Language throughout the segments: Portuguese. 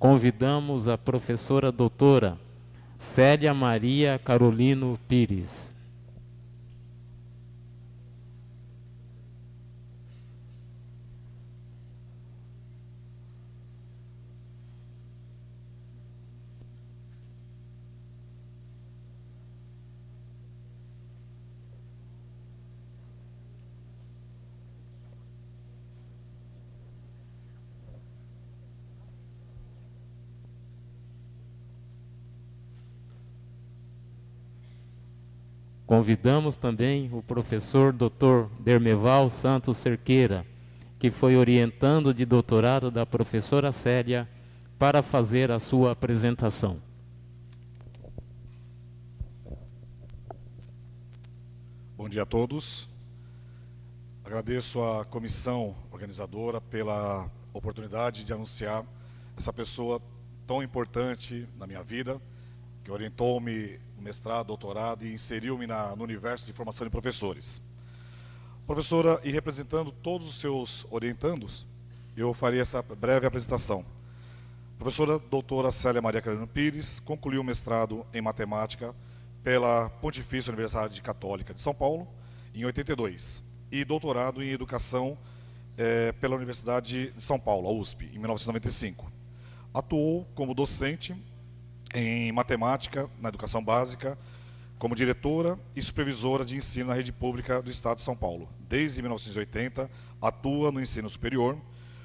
convidamos a professora doutora Célia Maria Carolino Pires. Convidamos também o professor Dr. Dermeval Santos Cerqueira, que foi orientando de doutorado da professora Célia, para fazer a sua apresentação. Bom dia a todos. Agradeço à comissão organizadora pela oportunidade de anunciar essa pessoa tão importante na minha vida, que orientou-me no mestrado, doutorado e inseriu-me no universo de formação de professores. Professora, e representando todos os seus orientandos, eu farei essa breve apresentação. Professora doutora Célia Maria Carolino Pires concluiu o mestrado em matemática pela Pontifícia Universidade Católica de São Paulo, em 82, e doutorado em educação pela Universidade de São Paulo, a USP, em 1995. Atuou como docente em matemática, na educação básica, como diretora e supervisora de ensino na rede pública do Estado de São Paulo. Desde 1980, atua no ensino superior,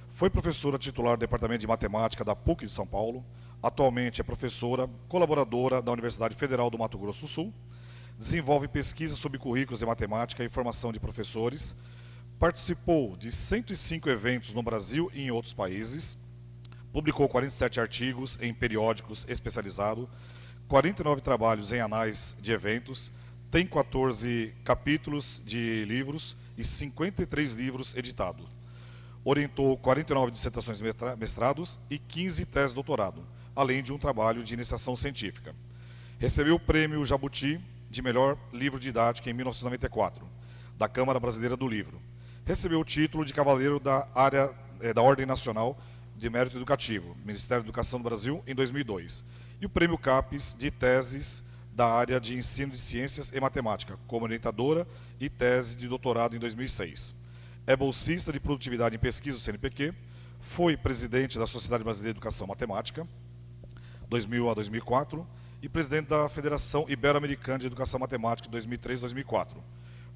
foi professora titular do Departamento de Matemática da PUC de São Paulo, atualmente é professora colaboradora da Universidade Federal do Mato Grosso do Sul, desenvolve pesquisas sobre currículos de matemática e formação de professores, participou de 105 eventos no Brasil e em outros países, publicou 47 artigos em periódicos especializados, 49 trabalhos em anais de eventos, tem 14 capítulos de livros e 53 livros editados. Orientou 49 dissertações mestrados e 15 teses de doutorado, além de um trabalho de iniciação científica. Recebeu o prêmio Jabuti de melhor livro didático em 1994, da Câmara Brasileira do Livro. Recebeu o título de Cavaleiro da Ordem Nacional de Mérito Educativo, Ministério da Educação do Brasil, em 2002. E o Prêmio CAPES de Teses da área de Ensino de Ciências e Matemática, como orientadora e tese de doutorado em 2006. É bolsista de Produtividade em Pesquisa do CNPq, foi presidente da Sociedade Brasileira de Educação Matemática, 2000 a 2004, e presidente da Federação Ibero-Americana de Educação Matemática, 2003 a 2004.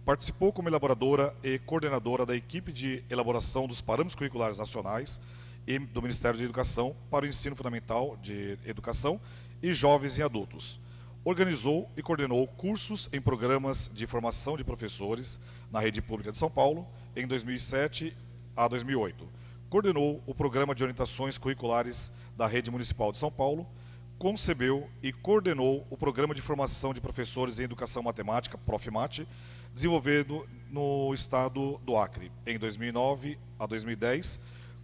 Participou como elaboradora e coordenadora da equipe de elaboração dos parâmetros curriculares nacionais e do Ministério da Educação para o ensino fundamental de educação e jovens e adultos. Organizou e coordenou cursos em programas de formação de professores na rede pública de São Paulo em 2007 a 2008. Coordenou o programa de orientações curriculares da rede municipal de São Paulo, concebeu e coordenou o programa de formação de professores em educação matemática, Profmat, desenvolvido no estado do Acre em 2009 a 2010,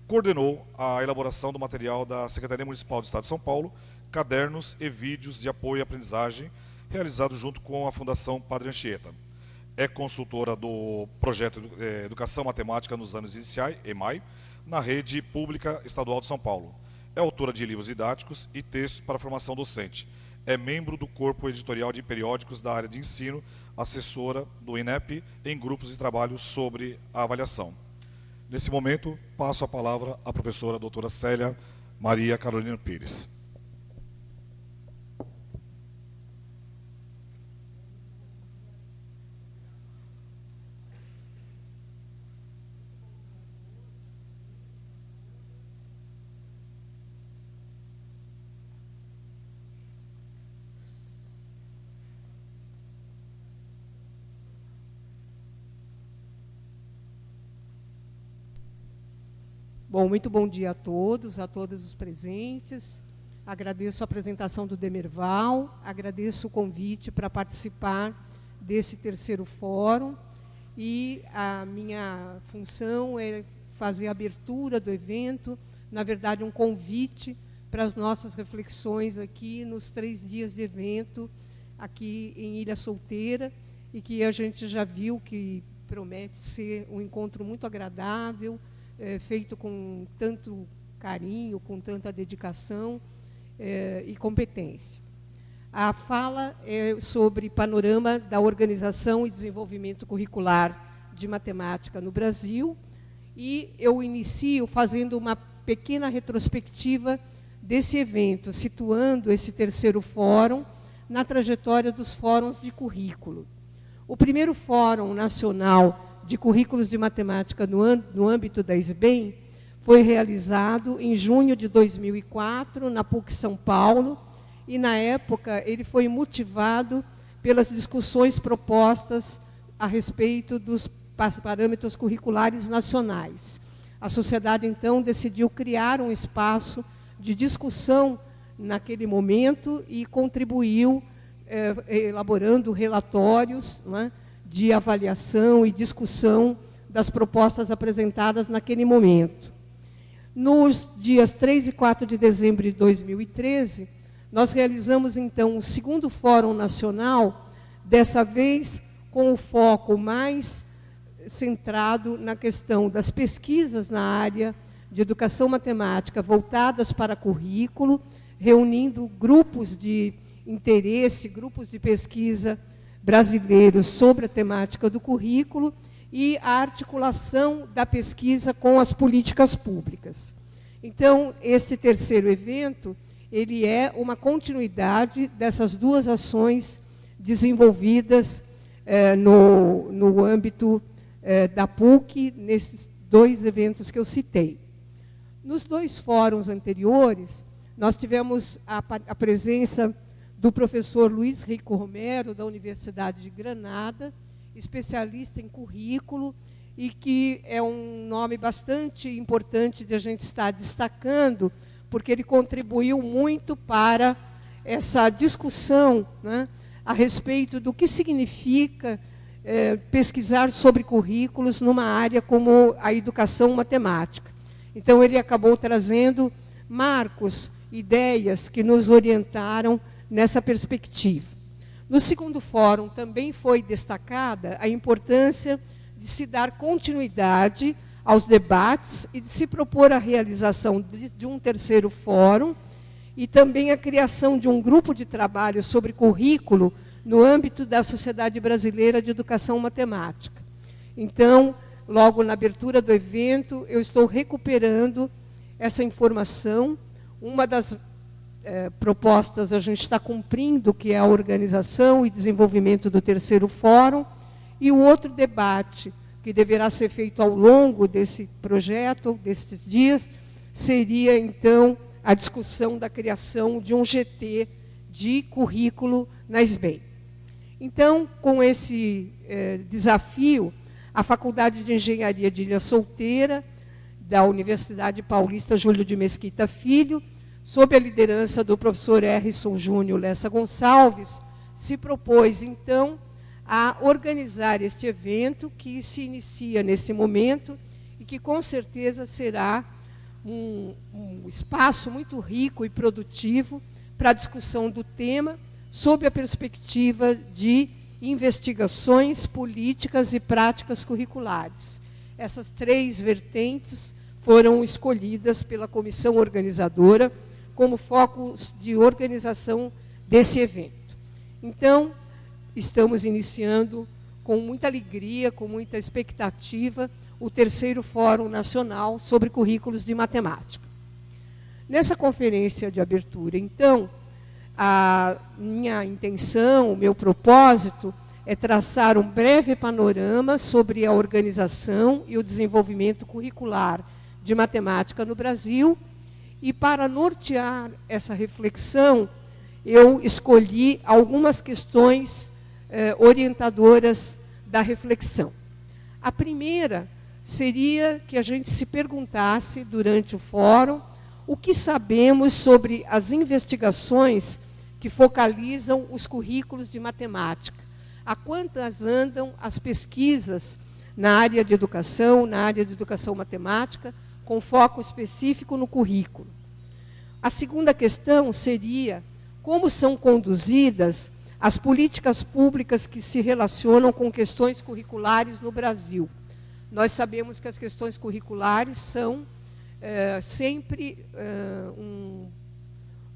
coordenou a elaboração do material da Secretaria Municipal do Estado de São Paulo, cadernos e vídeos de apoio à aprendizagem, realizado junto com a Fundação Padre Anchieta. É consultora do projeto Educação Matemática nos Anos Iniciais, EMAI, na rede pública estadual de São Paulo. É autora de livros didáticos e textos para formação docente. É membro do corpo editorial de periódicos da área de ensino, assessora do INEP em grupos de trabalho sobre a avaliação. Nesse momento, passo a palavra à professora doutora Célia Maria Carolino Pires. Bom, muito bom dia a todos, a todos os presentes. Agradeço a apresentação do Demerval, agradeço o convite para participar desse terceiro fórum e a minha função é fazer a abertura do evento, na verdade um convite para as nossas reflexões aqui nos 3 dias de evento aqui em Ilha Solteira e que a gente já viu que promete ser um encontro muito agradável, feito com tanto carinho, com tanta dedicação e competência. A fala é sobre panorama da organização e desenvolvimento curricular de matemática no Brasil, e eu inicio fazendo uma pequena retrospectiva desse evento, situando esse terceiro fórum na trajetória dos fóruns de currículo. O primeiro Fórum Nacional de Currículos de Matemática no âmbito da SBEM foi realizado em junho de 2004, na PUC São Paulo, e, na época, ele foi motivado pelas discussões propostas a respeito dos parâmetros curriculares nacionais. A sociedade, então, decidiu criar um espaço de discussão naquele momento e contribuiu elaborando relatórios, né, de avaliação e discussão das propostas apresentadas naquele momento. Nos dias 3 e 4 de dezembro de 2013, nós realizamos, então, o segundo Fórum Nacional, dessa vez com o foco mais centrado na questão das pesquisas na área de educação matemática voltadas para currículo, reunindo grupos de interesse, grupos de pesquisa brasileiros sobre a temática do currículo e a articulação da pesquisa com as políticas públicas. Então, esse terceiro evento, ele é uma continuidade dessas duas ações desenvolvidas no âmbito da PUC, nesses dois eventos que eu citei. Nos dois fóruns anteriores, nós tivemos a presença do professor Luiz Rico Romero, da Universidade de Granada, especialista em currículo, e que é um nome bastante importante de a gente estar destacando, porque ele contribuiu muito para essa discussão, né, a respeito do que significa pesquisar sobre currículos numa área como a educação matemática. Então, ele acabou trazendo marcos, ideias que nos orientaram nessa perspectiva. No segundo fórum, também foi destacada a importância de se dar continuidade aos debates e de se propor a realização de um terceiro fórum e também a criação de um grupo de trabalho sobre currículo no âmbito da Sociedade Brasileira de Educação Matemática. Então, logo na abertura do evento, eu estou recuperando essa informação. Uma das propostas a gente está cumprindo, que é a organização e desenvolvimento do terceiro fórum, e o outro debate, que deverá ser feito ao longo desse projeto, desses dias, seria, então, a discussão da criação de um GT de currículo na SBEM. Então, com esse desafio, a Faculdade de Engenharia de Ilha Solteira, da Universidade Paulista Júlio de Mesquita Filho, sob a liderança do professor Errisson Júnior Lessa Gonçalves, se propôs, então, a organizar este evento, que se inicia nesse momento e que, com certeza, será um espaço muito rico e produtivo para a discussão do tema, sob a perspectiva de investigações políticas e práticas curriculares. Essas três vertentes foram escolhidas pela comissão organizadora como focos de organização desse evento. Então, estamos iniciando com muita alegria, com muita expectativa, o terceiro Fórum Nacional sobre Currículos de Matemática. Nessa conferência de abertura, então, a minha intenção, o meu propósito, é traçar um breve panorama sobre a organização e o desenvolvimento curricular de matemática no Brasil, e para nortear essa reflexão, eu escolhi algumas questões orientadoras da reflexão. A primeira seria que a gente se perguntasse, durante o fórum, o que sabemos sobre as investigações que focalizam os currículos de matemática. A quantas andam as pesquisas na área de educação matemática, com foco específico no currículo. A segunda questão seria como são conduzidas as políticas públicas que se relacionam com questões curriculares no Brasil. Nós sabemos que as questões curriculares são sempre um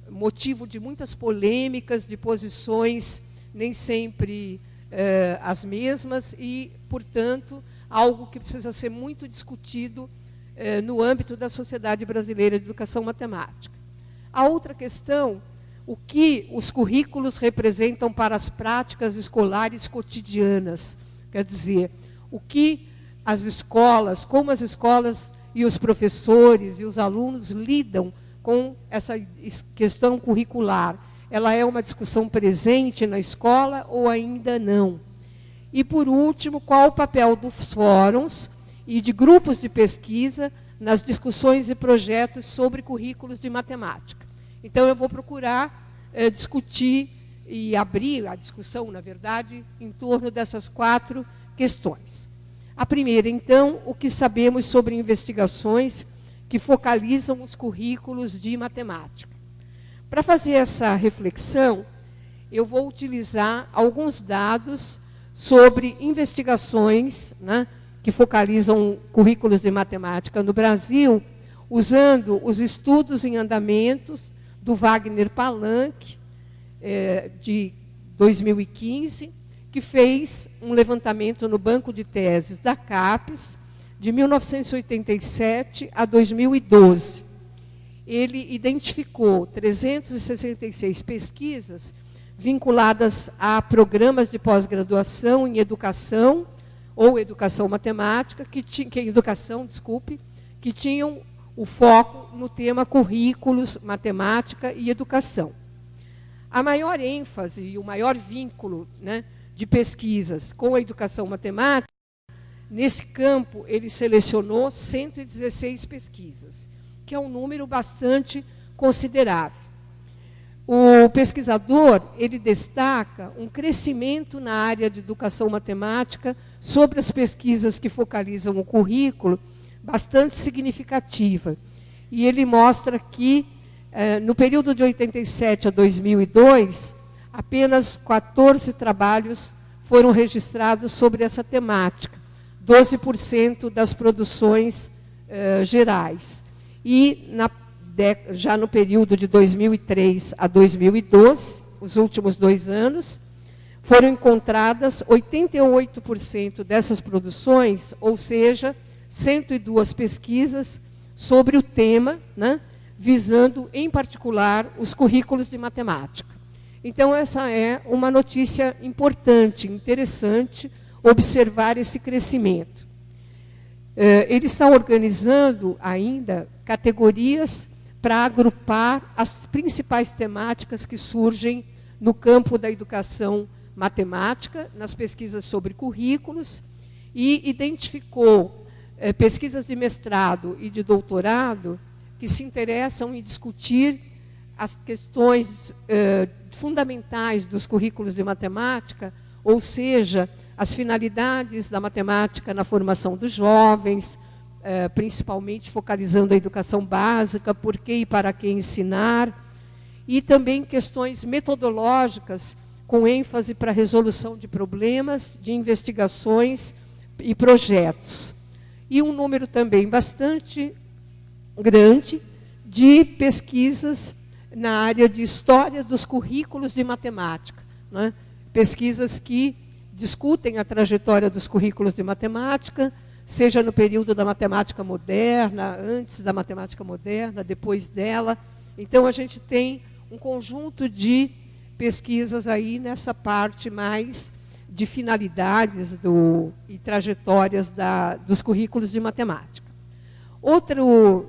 motivo de muitas polêmicas, de posições nem sempre as mesmas e, portanto, algo que precisa ser muito discutido no âmbito da Sociedade Brasileira de Educação Matemática. A outra questão, o que os currículos representam para as práticas escolares cotidianas, quer dizer, o que as escolas, como as escolas e os professores e os alunos lidam com essa questão curricular. Ela é uma discussão presente na escola ou ainda não? E, por último, qual o papel dos fóruns e de grupos de pesquisa nas discussões e projetos sobre currículos de matemática? Então, eu vou procurar discutir e abrir a discussão, na verdade, em torno dessas 4 questões. A primeira, então, o que sabemos sobre investigações que focalizam os currículos de matemática. Para fazer essa reflexão, eu vou utilizar alguns dados sobre investigações, né, que focalizam currículos de matemática no Brasil, usando os estudos em andamentos do Wagner Palanque, de 2015, que fez um levantamento no banco de teses da CAPES, de 1987 a 2012. Ele identificou 366 pesquisas vinculadas a programas de pós-graduação em educação, ou educação matemática, que tinham o foco no tema currículos, matemática e educação. A maior ênfase e o maior vínculo, né, de pesquisas com a educação matemática, nesse campo ele selecionou 116 pesquisas, que é um número bastante considerável. O pesquisador, ele destaca um crescimento na área de educação matemática sobre as pesquisas que focalizam o currículo, bastante significativa. E ele mostra que, no período de 87 a 2002, apenas 14 trabalhos foram registrados sobre essa temática, 12% das produções gerais. E, já no período de 2003 a 2012, os últimos 2 anos, foram encontradas 88% dessas produções, ou seja, 102 pesquisas sobre o tema, né, visando, em particular, os currículos de matemática. Então, essa é uma notícia importante, interessante, observar esse crescimento. Ele está organizando ainda categorias para agrupar as principais temáticas que surgem no campo da educação matemática, nas pesquisas sobre currículos, e identificou pesquisas de mestrado e de doutorado que se interessam em discutir as questões fundamentais dos currículos de matemática, ou seja, as finalidades da matemática na formação dos jovens, principalmente focalizando a educação básica, por que e para que ensinar, e também questões metodológicas, com ênfase para a resolução de problemas, de investigações e projetos. E um número também bastante grande de pesquisas na área de história dos currículos de matemática, né? Pesquisas que discutem a trajetória dos currículos de matemática, seja no período da matemática moderna, antes da matemática moderna, depois dela. Então, a gente tem um conjunto de pesquisas aí nessa parte mais de finalidades e trajetórias dos currículos de matemática. Outro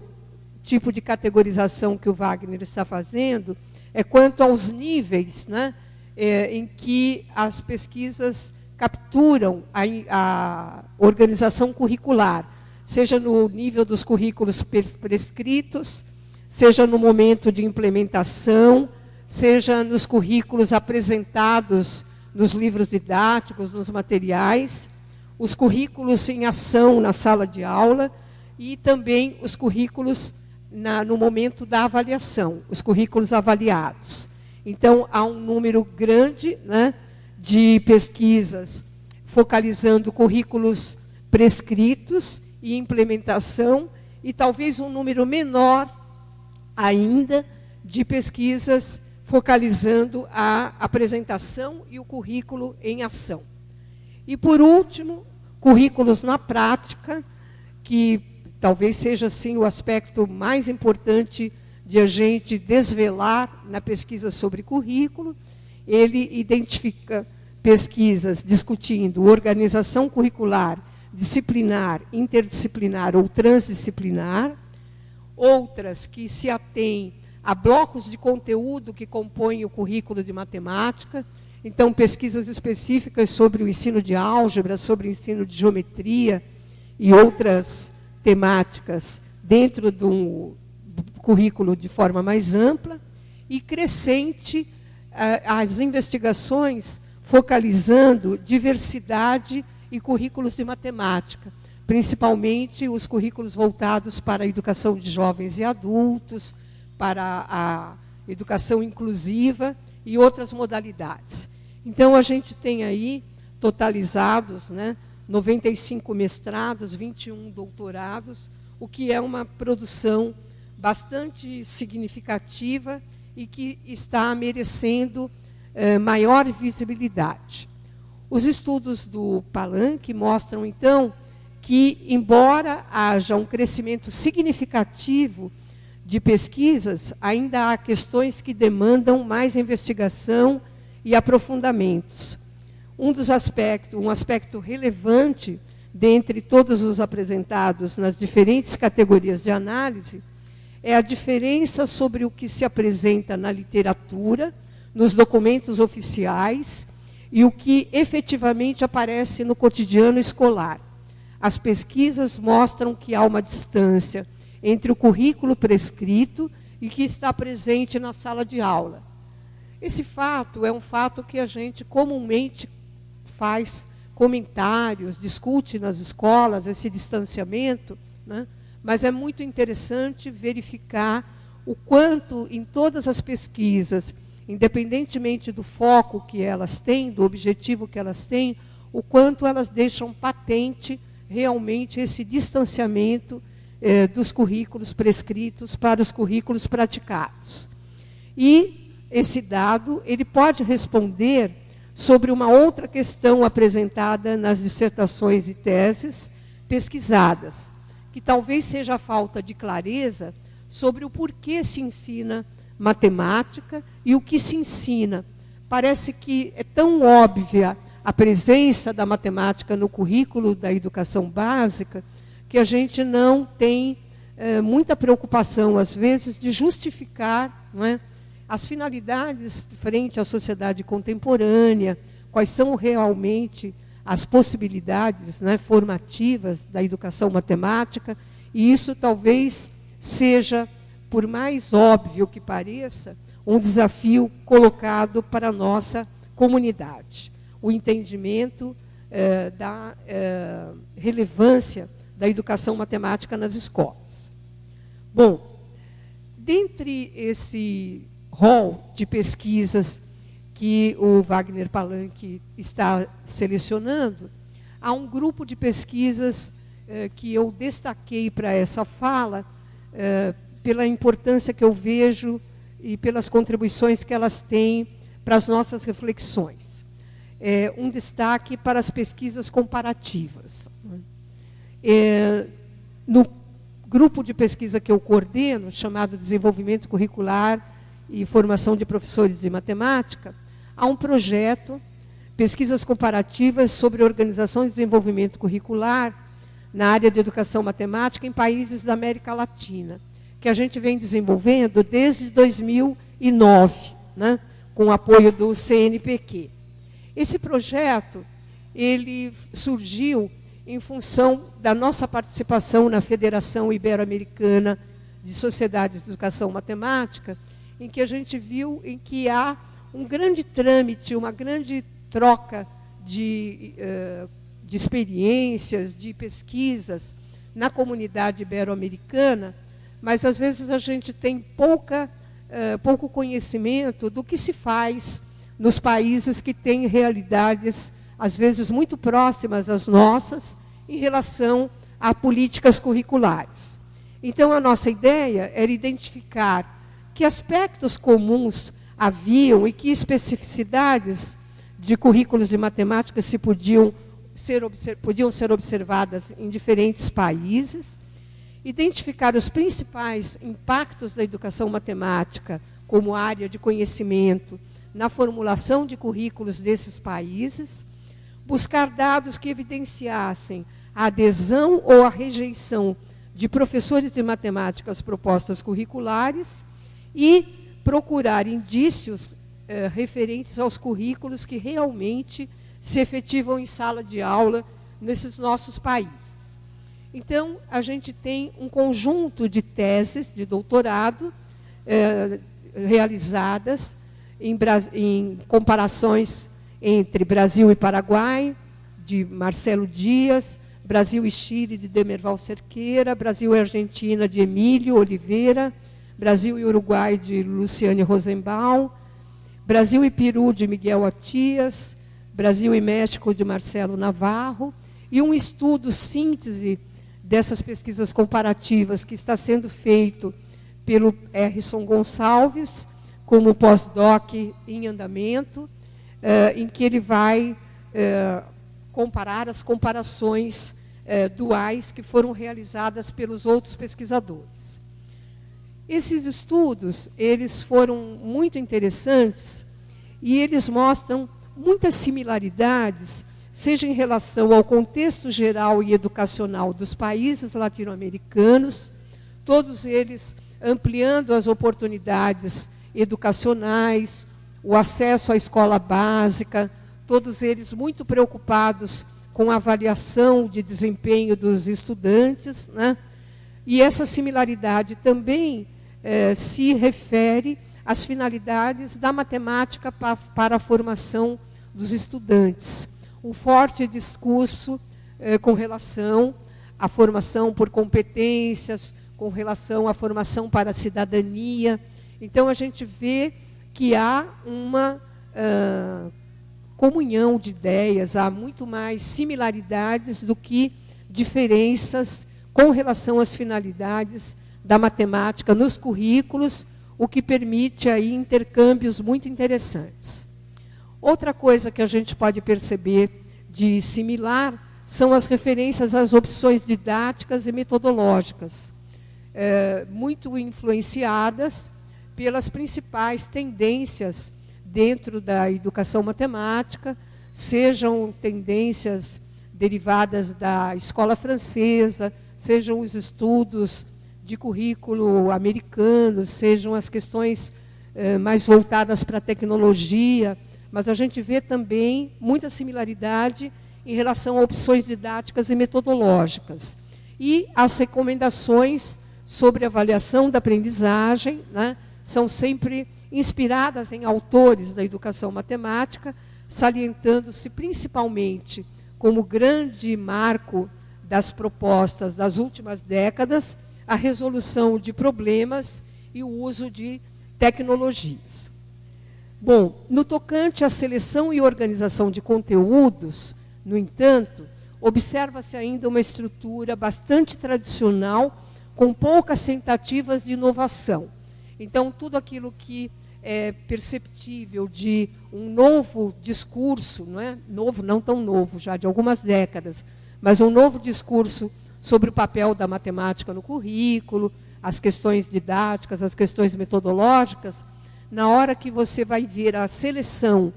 tipo de categorização que o Wagner está fazendo é quanto aos níveis, né, em que as pesquisas capturam a organização curricular, seja no nível dos currículos prescritos, seja no momento de implementação, seja nos currículos apresentados nos livros didáticos, nos materiais, os currículos em ação na sala de aula e também os currículos no momento da avaliação, os currículos avaliados. Então, há um número grande, né, de pesquisas focalizando currículos prescritos e implementação e talvez um número menor ainda de pesquisas focalizando a apresentação e o currículo em ação. E, por último, currículos na prática, que talvez seja, assim, o aspecto mais importante de a gente desvelar na pesquisa sobre currículo. Ele identifica pesquisas discutindo organização curricular, disciplinar, interdisciplinar ou transdisciplinar, outras que se atêm a blocos de conteúdo que compõem o currículo de matemática, então pesquisas específicas sobre o ensino de álgebra, sobre o ensino de geometria e outras temáticas dentro do currículo de forma mais ampla, e crescente as investigações focalizando diversidade e currículos de matemática, principalmente os currículos voltados para a educação de jovens e adultos, para a educação inclusiva e outras modalidades. Então, a gente tem aí totalizados, né, 95 mestrados, 21 doutorados, o que é uma produção bastante significativa e que está merecendo maior visibilidade. Os estudos do Palanque mostram, então, que, embora haja um crescimento significativo de pesquisas, ainda há questões que demandam mais investigação e aprofundamentos. Um aspecto relevante, dentre todos os apresentados nas diferentes categorias de análise, é a diferença sobre o que se apresenta na literatura, nos documentos oficiais, e o que efetivamente aparece no cotidiano escolar. As pesquisas mostram que há uma distância entre o currículo prescrito e que está presente na sala de aula. Esse fato é um fato que a gente comumente faz comentários, discute nas escolas, esse distanciamento, né? Mas é muito interessante verificar o quanto, em todas as pesquisas, independentemente do foco que elas têm, do objetivo que elas têm, o quanto elas deixam patente realmente esse distanciamento dos currículos prescritos para os currículos praticados. E esse dado ele pode responder sobre uma outra questão apresentada nas dissertações e teses pesquisadas, que talvez seja a falta de clareza sobre o porquê se ensina matemática e o que se ensina. Parece que é tão óbvia a presença da matemática no currículo da educação básica que a gente não tem muita preocupação, às vezes, de justificar, não é, as finalidades frente à sociedade contemporânea, quais são realmente as possibilidades, né, formativas da educação matemática, e isso talvez seja, por mais óbvio que pareça, um desafio colocado para a nossa comunidade. O entendimento da relevância da educação matemática nas escolas. Bom, dentre esse rol de pesquisas que o Wagner Palanque está selecionando, há um grupo de pesquisas que eu destaquei para essa fala, pela importância que eu vejo e pelas contribuições que elas têm para as nossas reflexões. Um destaque para as pesquisas comparativas. No grupo de pesquisa que eu coordeno, chamado Desenvolvimento Curricular e Formação de Professores de Matemática, há um projeto, pesquisas comparativas sobre organização e desenvolvimento curricular na área de educação matemática em países da América Latina, que a gente vem desenvolvendo desde 2009, né, com o apoio do CNPq. Esse projeto ele surgiu em função da nossa participação na Federação Ibero-Americana de Sociedades de Educação Matemática, em que a gente viu em que há um grande trâmite, uma grande troca de experiências, de pesquisas na comunidade ibero-americana, mas às vezes a gente tem pouco conhecimento do que se faz nos países que têm realidades, às vezes, muito próximas às nossas, em relação a políticas curriculares. Então, a nossa ideia era identificar que aspectos comuns haviam e que especificidades de currículos de matemática podiam ser observadas em diferentes países, identificar os principais impactos da educação matemática como área de conhecimento na formulação de currículos desses países, buscar dados que evidenciassem a adesão ou a rejeição de professores de matemática às propostas curriculares e procurar indícios referentes aos currículos que realmente se efetivam em sala de aula nesses nossos países. Então, a gente tem um conjunto de teses de doutorado realizadas em comparações entre Brasil e Paraguai, de Marcelo Dias, Brasil e Chile, de Demerval Cerqueira, Brasil e Argentina, de Emílio Oliveira, Brasil e Uruguai, de Luciane Rosenbaum, Brasil e Peru, de Miguel Atias, Brasil e México, de Marcelo Navarro, e um estudo síntese dessas pesquisas comparativas que está sendo feito pelo Erison Gonçalves, como pós-doc em andamento, em que ele vai comparar as comparações duais que foram realizadas pelos outros pesquisadores. Esses estudos, eles foram muito interessantes e eles mostram muitas similaridades, seja em relação ao contexto geral e educacional dos países latino-americanos, todos eles ampliando as oportunidades educacionais, o acesso à escola básica, todos eles muito preocupados com a avaliação de desempenho dos estudantes, né? E essa similaridade também se refere às finalidades da matemática para a formação dos estudantes. Um forte discurso com relação à formação por competências, com relação à formação para a cidadania. Então, a gente vê que há uma comunhão de ideias, há muito mais similaridades do que diferenças com relação às finalidades da matemática nos currículos, o que permite aí intercâmbios muito interessantes. Outra coisa que a gente pode perceber de similar são as referências às opções didáticas e metodológicas, muito influenciadas pelas principais tendências dentro da educação matemática, sejam tendências derivadas da escola francesa, sejam os estudos de currículo americano, sejam as questões mais voltadas para a tecnologia, mas a gente vê também muita similaridade em relação a opções didáticas e metodológicas. E as recomendações sobre avaliação da aprendizagem, né, são sempre inspiradas em autores da educação matemática, salientando-se principalmente como grande marco das propostas das últimas décadas, a resolução de problemas e o uso de tecnologias. Bom, no tocante à seleção e organização de conteúdos, no entanto, observa-se ainda uma estrutura bastante tradicional, com poucas tentativas de inovação. Então, tudo aquilo que é perceptível de um novo discurso, não é? Novo, não tão novo, já de algumas décadas, mas um novo discurso sobre o papel da matemática no currículo, as questões didáticas, as questões metodológicas, na hora que você vai ver a seleção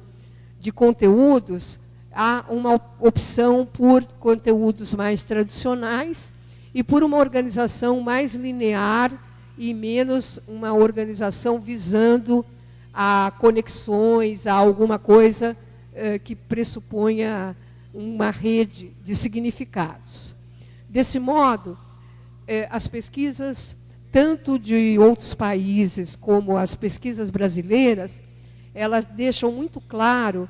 de conteúdos, há uma opção por conteúdos mais tradicionais e por uma organização mais linear e menos uma organização visando a conexões, a alguma coisa que pressuponha uma rede de significados. Desse modo, as pesquisas, tanto de outros países como as pesquisas brasileiras, elas deixam muito claro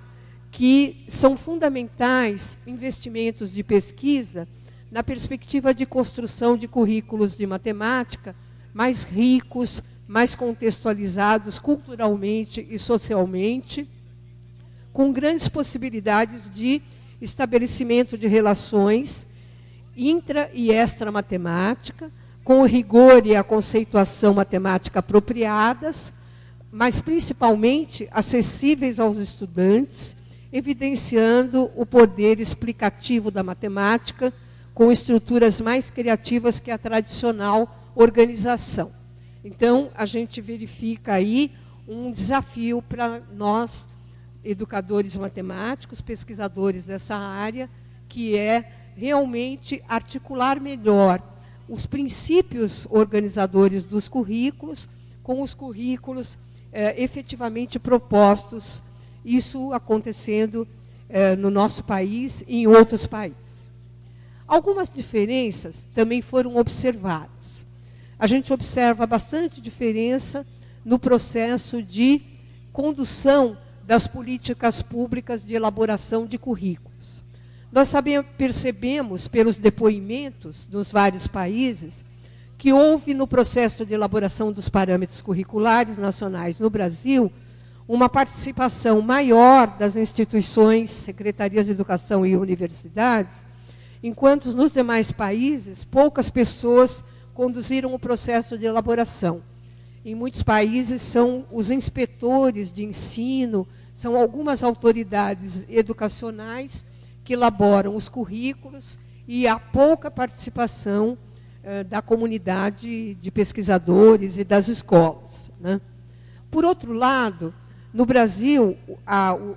que são fundamentais investimentos de pesquisa na perspectiva de construção de currículos de matemática mais ricos, mais contextualizados culturalmente e socialmente, com grandes possibilidades de estabelecimento de relações intra- e extra-matemática, com o rigor e a conceituação matemática apropriadas, mas principalmente acessíveis aos estudantes, evidenciando o poder explicativo da matemática com estruturas mais criativas que a tradicional organização. Então, a gente verifica aí um desafio para nós, educadores matemáticos, pesquisadores dessa área, que é realmente articular melhor os princípios organizadores dos currículos com os currículos efetivamente propostos, isso acontecendo no nosso país e em outros países. Algumas diferenças também foram observadas. A gente observa bastante diferença no processo de condução das políticas públicas de elaboração de currículos. Nós percebemos pelos depoimentos dos vários países que houve no processo de elaboração dos parâmetros curriculares nacionais no Brasil uma participação maior das instituições, secretarias de educação e universidades, enquanto nos demais países poucas pessoas conduziram o processo de elaboração. Em muitos países são os inspetores de ensino, são algumas autoridades educacionais que elaboram os currículos e há pouca participação da comunidade de pesquisadores e das escolas, né? Por outro lado, no Brasil,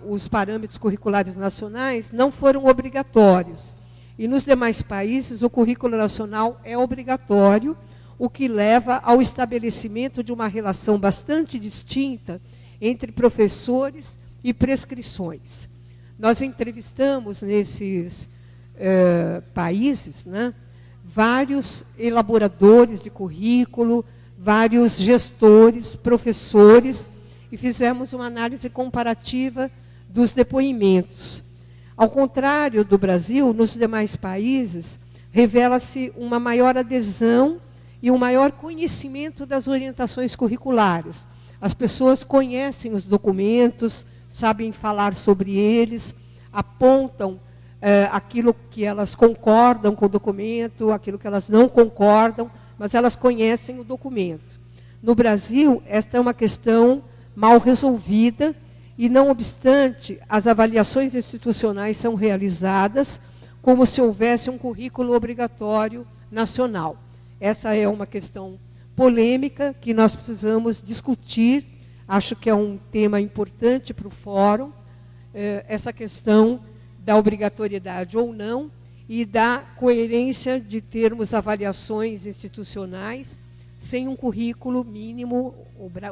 os parâmetros curriculares nacionais não foram obrigatórios. E nos demais países, o currículo nacional é obrigatório, o que leva ao estabelecimento de uma relação bastante distinta entre professores e prescrições. Nós entrevistamos nesses países, né, vários elaboradores de currículo, vários gestores, professores, e fizemos uma análise comparativa dos depoimentos. Ao contrário do Brasil, nos demais países, revela-se uma maior adesão e um maior conhecimento das orientações curriculares. As pessoas conhecem os documentos, sabem falar sobre eles, apontam aquilo que elas concordam com o documento, aquilo que elas não concordam, mas elas conhecem o documento. No Brasil, esta é uma questão mal resolvida, e, não obstante, as avaliações institucionais são realizadas como se houvesse um currículo obrigatório nacional. Essa é uma questão polêmica que nós precisamos discutir. Acho que é um tema importante para o fórum, essa questão da obrigatoriedade ou não e da coerência de termos avaliações institucionais sem um currículo mínimo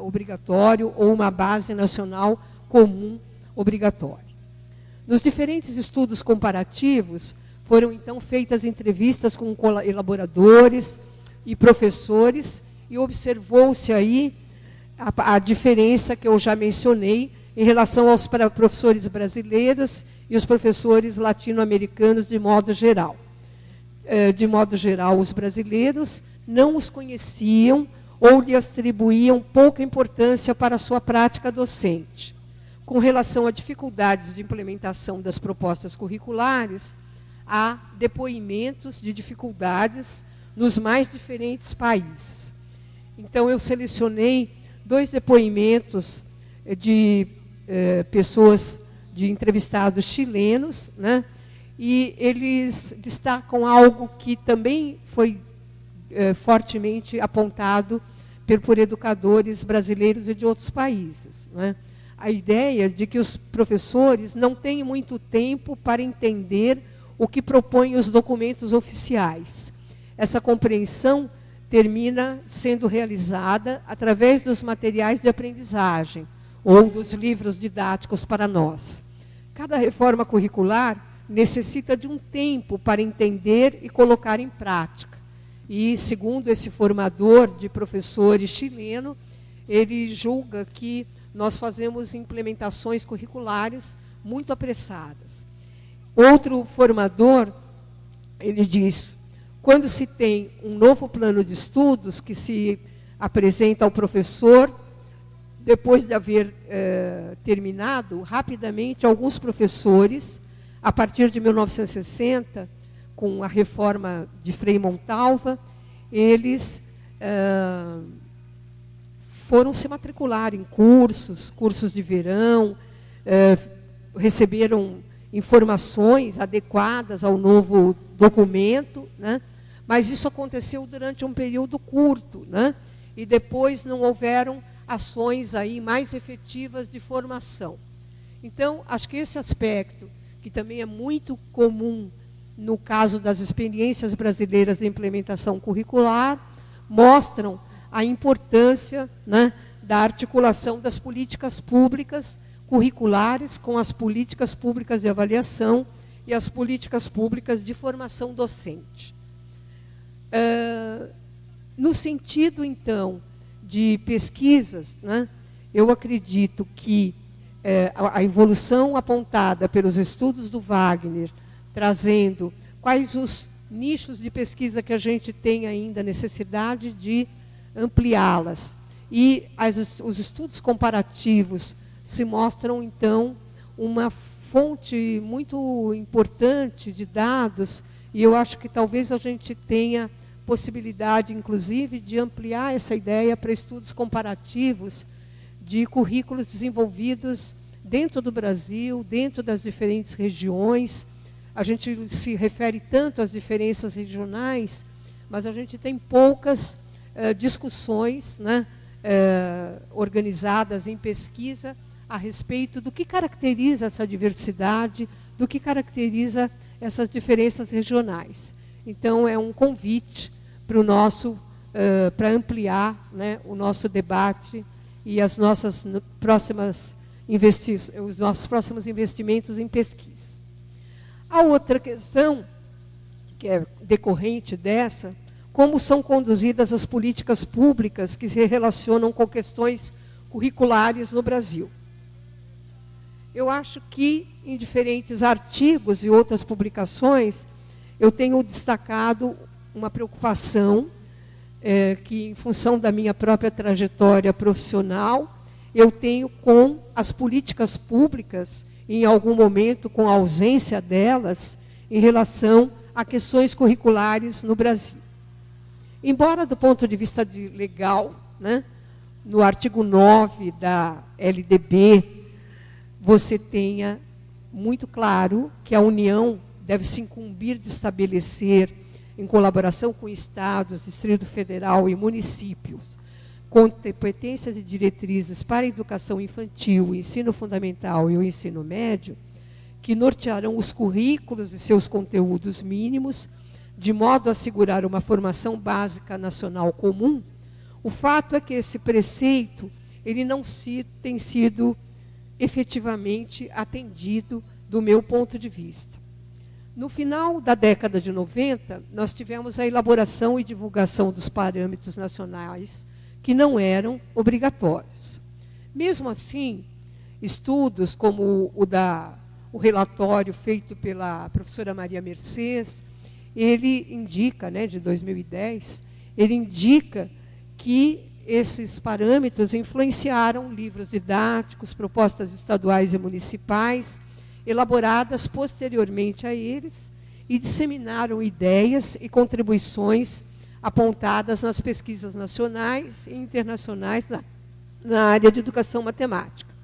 obrigatório ou uma base nacional comum obrigatória. Nos diferentes estudos comparativos, foram então feitas entrevistas com elaboradores e professores, e observou-se aí a diferença que eu já mencionei em relação aos professores brasileiros e os professores latino-americanos de modo geral. De modo geral, os brasileiros não os conheciam ou lhe atribuíam pouca importância para a sua prática docente. Com relação a dificuldades de implementação das propostas curriculares, há depoimentos de dificuldades nos mais diferentes países. Então, eu selecionei 2 depoimentos de pessoas, de entrevistados chilenos, né? E eles destacam algo que também foi fortemente apontado por educadores brasileiros e de outros países, né? A ideia de que os professores não têm muito tempo para entender o que propõem os documentos oficiais. Essa compreensão termina sendo realizada através dos materiais de aprendizagem ou dos livros didáticos para nós. Cada reforma curricular necessita de um tempo para entender e colocar em prática. E, segundo esse formador de professores chileno, ele julga que nós fazemos implementações curriculares muito apressadas. Outro formador, ele diz, quando se tem um novo plano de estudos que se apresenta ao professor, depois de haver terminado, rapidamente, alguns professores, a partir de 1960, com a reforma de Frei Montalva, eles foram se matricular em cursos de verão, receberam informações adequadas ao novo documento, né? Mas isso aconteceu durante um período curto, né? E depois não houveram ações aí mais efetivas de formação. Então, acho que esse aspecto, que também é muito comum no caso das experiências brasileiras de implementação curricular, mostram a importância, né, da articulação das políticas públicas curriculares com as políticas públicas de avaliação e as políticas públicas de formação docente. No sentido, então, de pesquisas, né, eu acredito que a evolução apontada pelos estudos do Wagner, trazendo quais os nichos de pesquisa que a gente tem ainda necessidade de ampliá-las. E os estudos comparativos se mostram, então, uma fonte muito importante de dados, e eu acho que talvez a gente tenha possibilidade, inclusive, de ampliar essa ideia para estudos comparativos de currículos desenvolvidos dentro do Brasil, dentro das diferentes regiões. A gente se refere tanto às diferenças regionais, mas a gente tem poucas discussões, né, organizadas em pesquisa a respeito do que caracteriza essa diversidade, do que caracteriza essas diferenças regionais. Então, é um convite para o nosso, para ampliar, né, o nosso debate e as nossas os nossos próximos investimentos em pesquisa. A outra questão, que é decorrente dessa, como são conduzidas as políticas públicas que se relacionam com questões curriculares no Brasil. Eu acho que, em diferentes artigos e outras publicações, eu tenho destacado uma preocupação que, em função da minha própria trajetória profissional, eu tenho com as políticas públicas, em algum momento com a ausência delas, em relação a questões curriculares no Brasil. Embora, do ponto de vista legal, né, no artigo 9 da LDB, você tenha muito claro que a União deve se incumbir de estabelecer, em colaboração com estados, Distrito Federal e municípios, competências e diretrizes para a educação infantil, o ensino fundamental e o ensino médio, que nortearão os currículos e seus conteúdos mínimos, de modo a assegurar uma formação básica nacional comum. O fato é que esse preceito ele não tem sido efetivamente atendido do meu ponto de vista. No final da década de 90, nós tivemos a elaboração e divulgação dos parâmetros nacionais que não eram obrigatórios. Mesmo assim, estudos como o relatório feito pela professora Maria Mercedes, ele indica, né, de 2010, ele indica que esses parâmetros influenciaram livros didáticos, propostas estaduais e municipais, elaboradas posteriormente a eles, e disseminaram ideias e contribuições apontadas nas pesquisas nacionais e internacionais na área de educação matemática.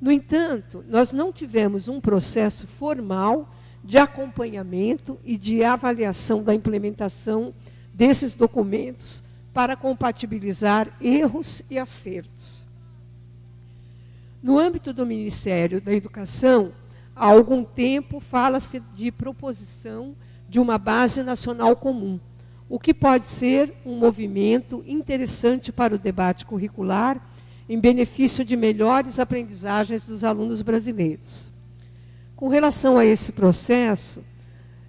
No entanto, nós não tivemos um processo formal de acompanhamento e de avaliação da implementação desses documentos para compatibilizar erros e acertos. No âmbito do Ministério da Educação, há algum tempo fala-se de proposição de uma base nacional comum, o que pode ser um movimento interessante para o debate curricular em benefício de melhores aprendizagens dos alunos brasileiros. Com relação a esse processo,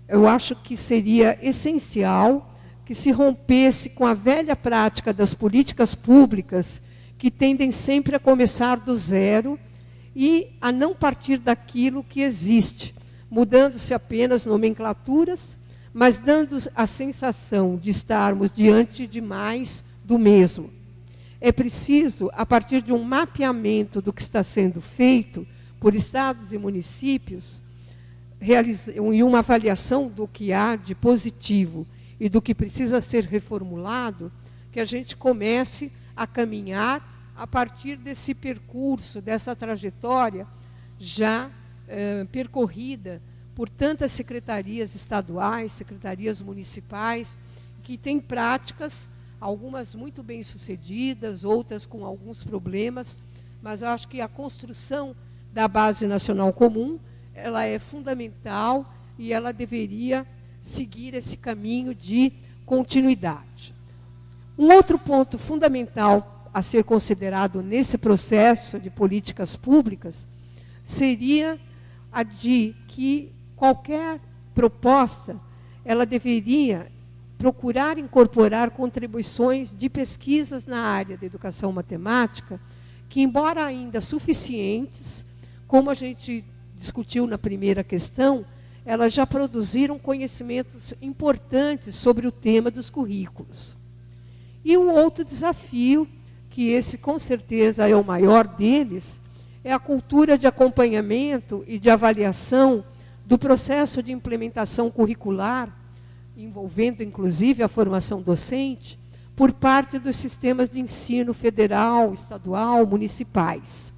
eu acho que seria essencial que se rompesse com a velha prática das políticas públicas que tendem sempre a começar do zero e a não partir daquilo que existe, mudando-se apenas nomenclaturas, mas dando a sensação de estarmos diante de mais do mesmo. É preciso, a partir de um mapeamento do que está sendo feito por estados e municípios, e uma avaliação do que há de positivo e do que precisa ser reformulado, que a gente comece a caminhar a partir desse percurso, dessa trajetória já percorrida por tantas secretarias estaduais, secretarias municipais, que têm práticas, algumas muito bem-sucedidas, outras com alguns problemas, mas eu acho que a construção da Base Nacional Comum, ela é fundamental e ela deveria seguir esse caminho de continuidade. Um outro ponto fundamental a ser considerado nesse processo de políticas públicas seria a de que qualquer proposta, ela deveria procurar incorporar contribuições de pesquisas na área da educação matemática, que, embora ainda suficientes, como a gente discutiu na primeira questão, elas já produziram conhecimentos importantes sobre o tema dos currículos. E um outro desafio, que esse com certeza é o maior deles, é a cultura de acompanhamento e de avaliação do processo de implementação curricular, envolvendo inclusive a formação docente, por parte dos sistemas de ensino federal, estadual, municipais.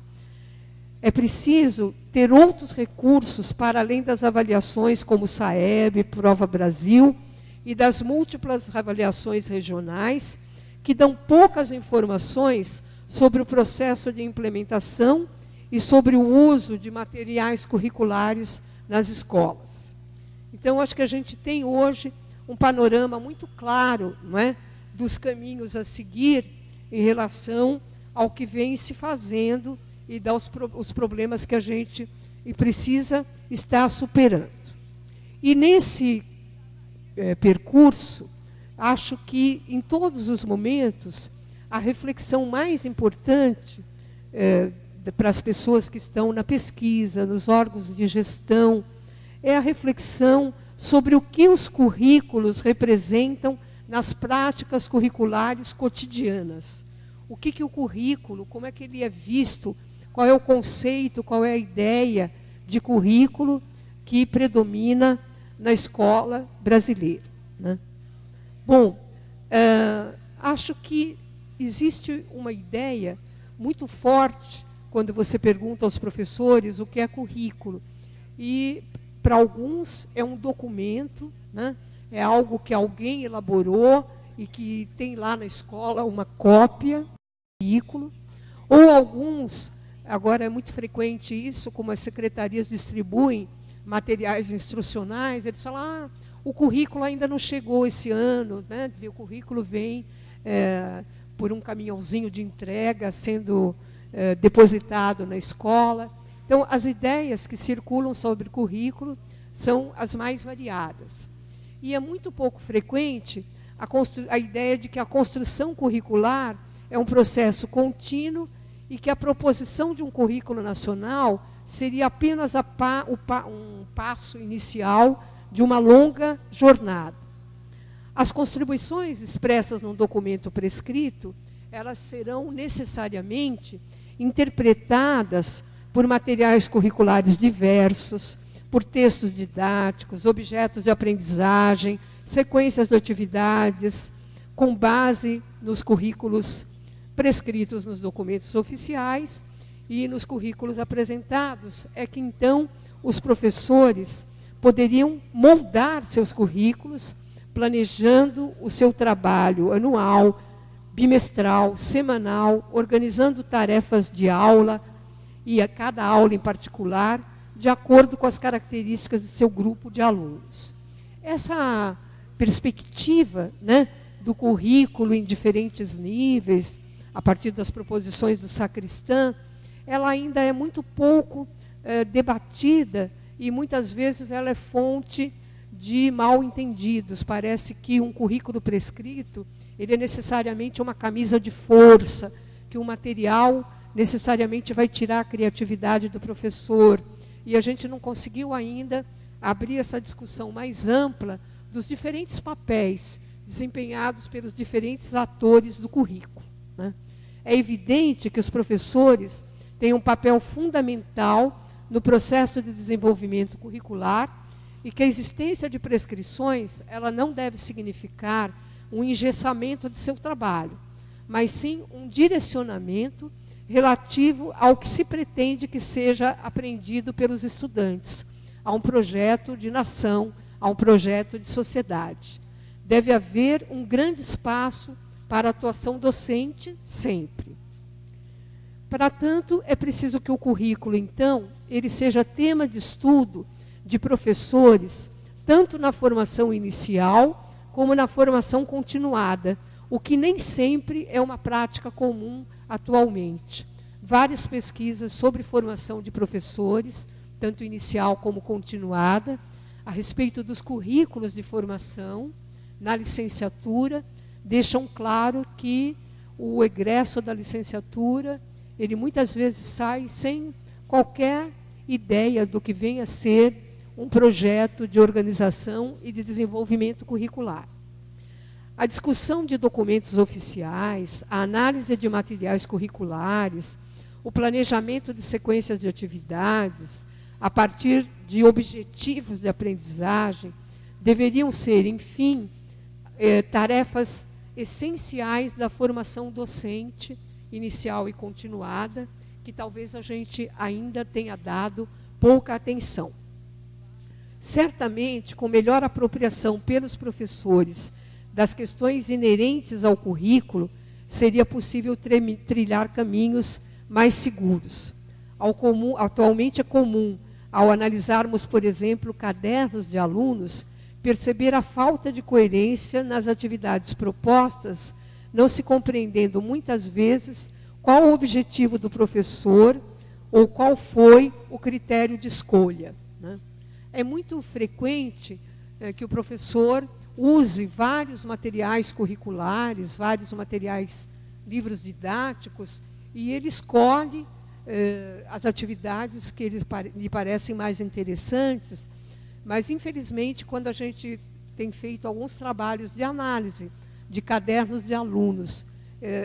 É preciso ter outros recursos para além das avaliações como o SAEB, Prova Brasil e das múltiplas avaliações regionais, que dão poucas informações sobre o processo de implementação e sobre o uso de materiais curriculares nas escolas. Então, acho que a gente tem hoje um panorama muito claro, não é, dos caminhos a seguir em relação ao que vem se fazendo e os problemas que a gente precisa estar superando. E nesse percurso, acho que em todos os momentos, a reflexão mais importante para as pessoas que estão na pesquisa, nos órgãos de gestão, é a reflexão sobre o que os currículos representam nas práticas curriculares cotidianas. O que o currículo, como é que ele é visto, qual é o conceito, qual é a ideia de currículo que predomina na escola brasileira, né? Bom, acho que existe uma ideia muito forte quando você pergunta aos professores o que é currículo. E, para alguns, é um documento, né? É algo que alguém elaborou e que tem lá na escola uma cópia do currículo. Ou alguns, agora é muito frequente isso, como as secretarias distribuem materiais instrucionais, eles falam, o currículo ainda não chegou esse ano, né? O currículo vem por um caminhãozinho de entrega sendo depositado na escola. Então, as ideias que circulam sobre currículo são as mais variadas. E é muito pouco frequente a ideia de que a construção curricular é um processo contínuo e que a proposição de um currículo nacional seria apenas um passo inicial de uma longa jornada. As contribuições expressas num documento prescrito, elas serão necessariamente interpretadas por materiais curriculares diversos, por textos didáticos, objetos de aprendizagem, sequências de atividades, com base nos currículos prescritos nos documentos oficiais e nos currículos apresentados. É que, então, os professores poderiam moldar seus currículos, planejando o seu trabalho anual, bimestral, semanal, organizando tarefas de aula, e a cada aula em particular, de acordo com as características de seu grupo de alunos. Essa perspectiva, né, do currículo em diferentes níveis, a partir das proposições do Sacristã, ela ainda é muito pouco debatida e muitas vezes ela é fonte de mal-entendidos. Parece que um currículo prescrito, ele é necessariamente uma camisa de força, que o material necessariamente vai tirar a criatividade do professor. E a gente não conseguiu ainda abrir essa discussão mais ampla dos diferentes papéis desempenhados pelos diferentes atores do currículo, né? É evidente que os professores têm um papel fundamental no processo de desenvolvimento curricular e que a existência de prescrições, ela não deve significar um engessamento de seu trabalho, mas sim um direcionamento relativo ao que se pretende que seja aprendido pelos estudantes, a um projeto de nação, a um projeto de sociedade. Deve haver um grande espaço para a atuação docente sempre. Para tanto, é preciso que o currículo, então, ele seja tema de estudo de professores, tanto na formação inicial como na formação continuada, o que nem sempre é uma prática comum atualmente. Várias pesquisas sobre formação de professores, tanto inicial como continuada, a respeito dos currículos de formação na licenciatura, deixam claro que o egresso da licenciatura, ele muitas vezes sai sem qualquer ideia do que venha a ser um projeto de organização e de desenvolvimento curricular. A discussão de documentos oficiais, a análise de materiais curriculares, o planejamento de sequências de atividades, a partir de objetivos de aprendizagem, deveriam ser, enfim, tarefas essenciais da formação docente, inicial e continuada, que talvez a gente ainda tenha dado pouca atenção. Certamente, com melhor apropriação pelos professores das questões inerentes ao currículo, seria possível trilhar caminhos mais seguros. Atualmente é comum, ao analisarmos, por exemplo, cadernos de alunos, perceber a falta de coerência nas atividades propostas, não se compreendendo muitas vezes qual o objetivo do professor ou qual foi o critério de escolha, né? É muito frequente que o professor use vários materiais curriculares, vários materiais, livros didáticos, e ele escolhe as atividades que lhe parecem mais interessantes, mas, infelizmente, quando a gente tem feito alguns trabalhos de análise de cadernos de alunos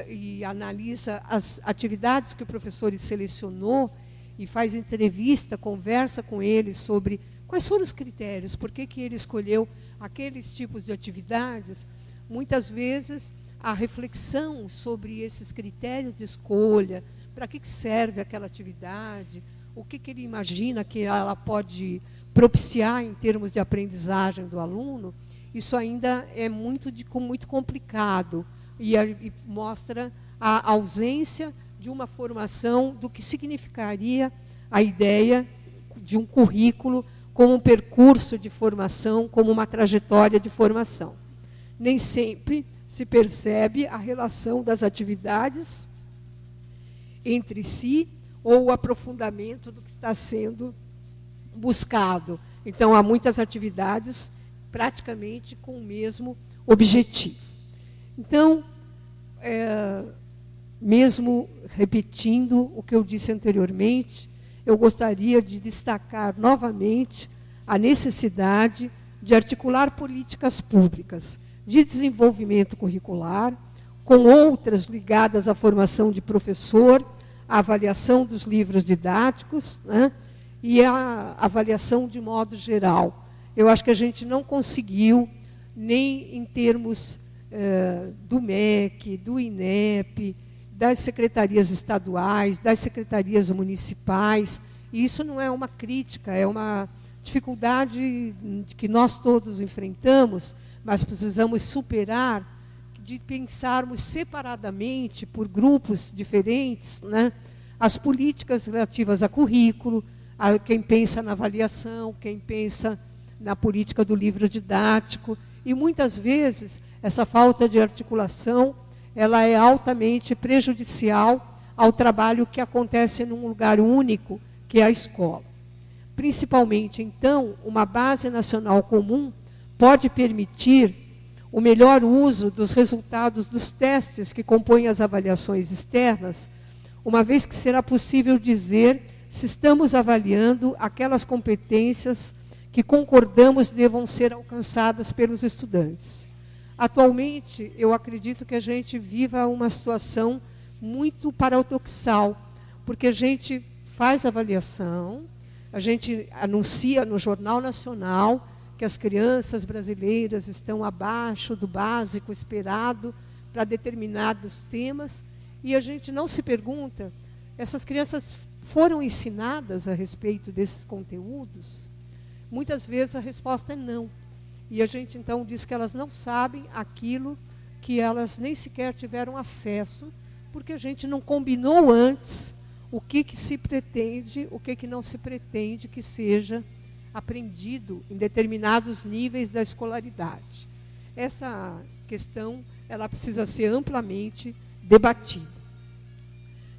e analisa as atividades que o professor selecionou e faz entrevista, conversa com eles sobre quais foram os critérios, por que ele escolheu aqueles tipos de atividades, muitas vezes a reflexão sobre esses critérios de escolha, para que serve aquela atividade, o que ele imagina que ela pode propiciar em termos de aprendizagem do aluno, isso ainda é muito complicado e mostra a ausência de uma formação do que significaria a ideia de um currículo como um percurso de formação, como uma trajetória de formação. Nem sempre se percebe a relação das atividades entre si ou o aprofundamento do que está sendo buscado. Então, há muitas atividades praticamente com o mesmo objetivo. Então, mesmo repetindo o que eu disse anteriormente, eu gostaria de destacar novamente a necessidade de articular políticas públicas de desenvolvimento curricular, com outras ligadas à formação de professor, à avaliação dos livros didáticos, né, e à avaliação de modo geral. Eu acho que a gente não conseguiu, nem em termos do MEC, do INEP, das secretarias estaduais, das secretarias municipais, e isso não é uma crítica, é uma dificuldade que nós todos enfrentamos, mas precisamos superar, de pensarmos separadamente, por grupos diferentes, né, as políticas relativas a currículo, a quem pensa na avaliação, quem pensa na política do livro didático, e muitas vezes essa falta de articulação ela é altamente prejudicial ao trabalho que acontece num lugar único, que é a escola. Principalmente, então, uma base nacional comum pode permitir o melhor uso dos resultados dos testes que compõem as avaliações externas, uma vez que será possível dizer se estamos avaliando aquelas competências que concordamos devam ser alcançadas pelos estudantes. Atualmente, eu acredito que a gente viva uma situação muito paradoxal, porque a gente faz avaliação, a gente anuncia no Jornal Nacional que as crianças brasileiras estão abaixo do básico esperado para determinados temas, e a gente não se pergunta, essas crianças foram ensinadas a respeito desses conteúdos? Muitas vezes a resposta é não. E a gente então diz que elas não sabem aquilo que elas nem sequer tiveram acesso, porque a gente não combinou antes o que se pretende, o que não se pretende que seja aprendido em determinados níveis da escolaridade. Essa questão, ela precisa ser amplamente debatida.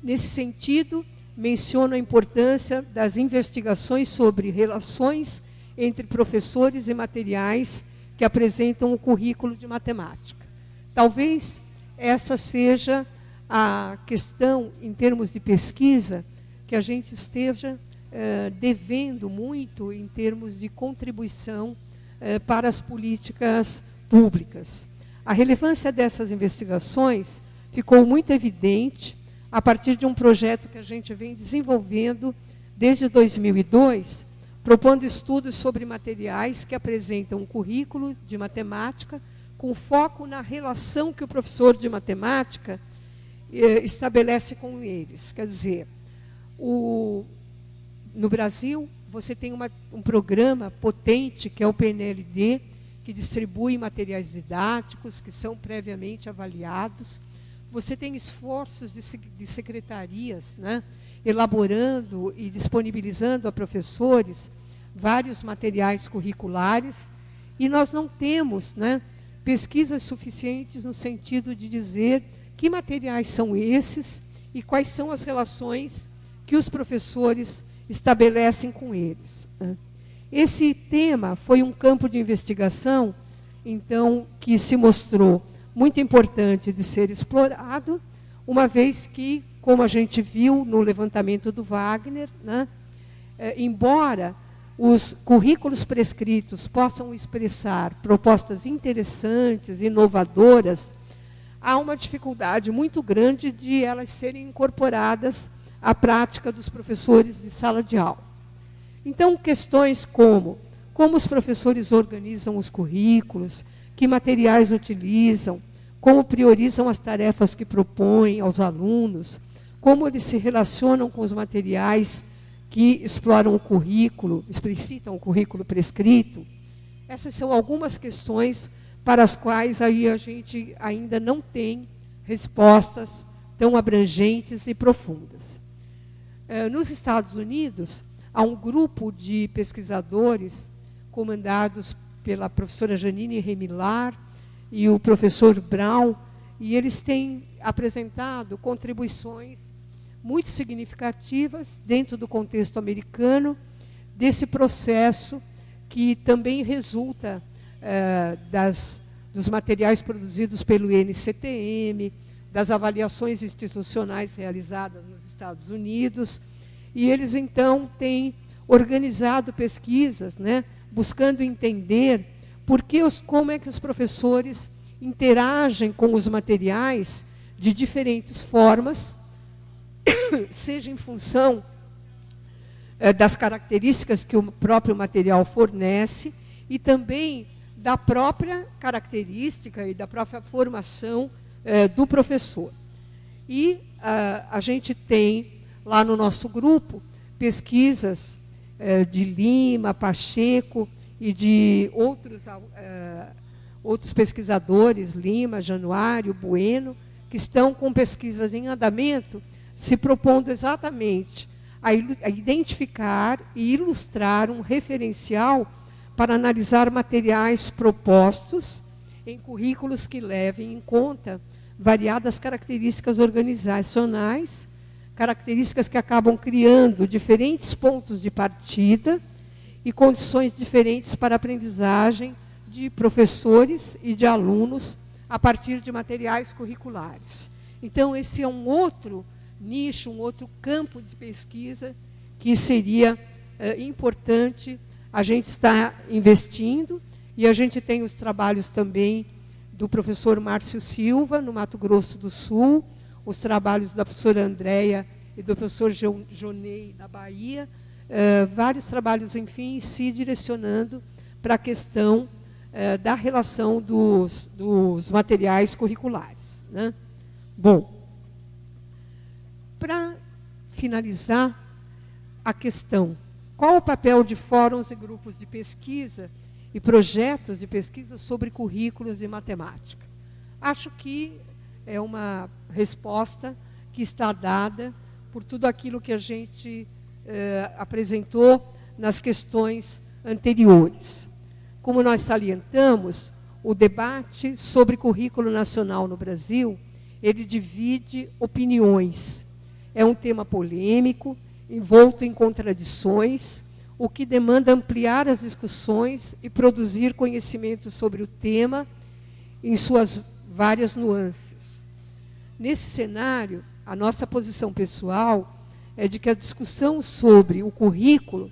Nesse sentido, menciono a importância das investigações sobre relações entre professores e materiais que apresentam o currículo de matemática. Talvez essa seja a questão, em termos de pesquisa, que a gente esteja devendo muito em termos de contribuição para as políticas públicas. A relevância dessas investigações ficou muito evidente a partir de um projeto que a gente vem desenvolvendo desde 2002, propondo estudos sobre materiais que apresentam um currículo de matemática com foco na relação que o professor de matemática estabelece com eles. Quer dizer, no Brasil, você tem um programa potente, que é o PNLD, que distribui materiais didáticos, que são previamente avaliados. Você tem esforços de secretarias, né, elaborando e disponibilizando a professores vários materiais curriculares, e nós não temos, né, pesquisas suficientes no sentido de dizer que materiais são esses e quais são as relações que os professores estabelecem com eles. Esse tema foi um campo de investigação, então, que se mostrou muito importante de ser explorado, uma vez que, como a gente viu no levantamento do Wagner, né, embora os currículos prescritos possam expressar propostas interessantes, inovadoras, há uma dificuldade muito grande de elas serem incorporadas à prática dos professores de sala de aula. Então, questões como os professores organizam os currículos, que materiais utilizam, como priorizam as tarefas que propõem aos alunos, como eles se relacionam com os materiais que exploram o currículo, explicitam o currículo prescrito. Essas são algumas questões para as quais aí a gente ainda não tem respostas tão abrangentes e profundas. Nos Estados Unidos, há um grupo de pesquisadores comandados pela professora Janine Remilar e o professor Brown, e eles têm apresentado contribuições muito significativas dentro do contexto americano desse processo que também resulta dos materiais produzidos pelo INCTM, das avaliações institucionais realizadas nos Estados Unidos, e eles, então, têm organizado pesquisas, né, buscando entender como é que os professores interagem com os materiais de diferentes formas, seja em função das características que o próprio material fornece e também da própria característica e da própria formação do professor. E a gente tem lá no nosso grupo pesquisas de Lima, Pacheco e de outros pesquisadores, Lima, Januário, Bueno, que estão com pesquisas em andamento, se propondo exatamente a identificar e ilustrar um referencial para analisar materiais propostos em currículos que levem em conta variadas características organizacionais, características que acabam criando diferentes pontos de partida e condições diferentes para a aprendizagem de professores e de alunos a partir de materiais curriculares. Então, esse é um outro nicho, um outro campo de pesquisa que seria importante a gente estar investindo, e a gente tem os trabalhos também do professor Márcio Silva, no Mato Grosso do Sul, os trabalhos da professora Andréia e do professor Jonei, na Bahia, vários trabalhos, enfim, se direcionando para a questão da relação dos materiais curriculares, né? Bom, para finalizar a questão, qual o papel de fóruns e grupos de pesquisa e projetos de pesquisa sobre currículos de matemática? Acho que é uma resposta que está dada por tudo aquilo que a gente apresentou nas questões anteriores. Como nós salientamos, o debate sobre currículo nacional no Brasil, ele divide opiniões. É um tema polêmico, envolto em contradições, o que demanda ampliar as discussões e produzir conhecimento sobre o tema em suas várias nuances. Nesse cenário, a nossa posição pessoal é de que a discussão sobre o currículo,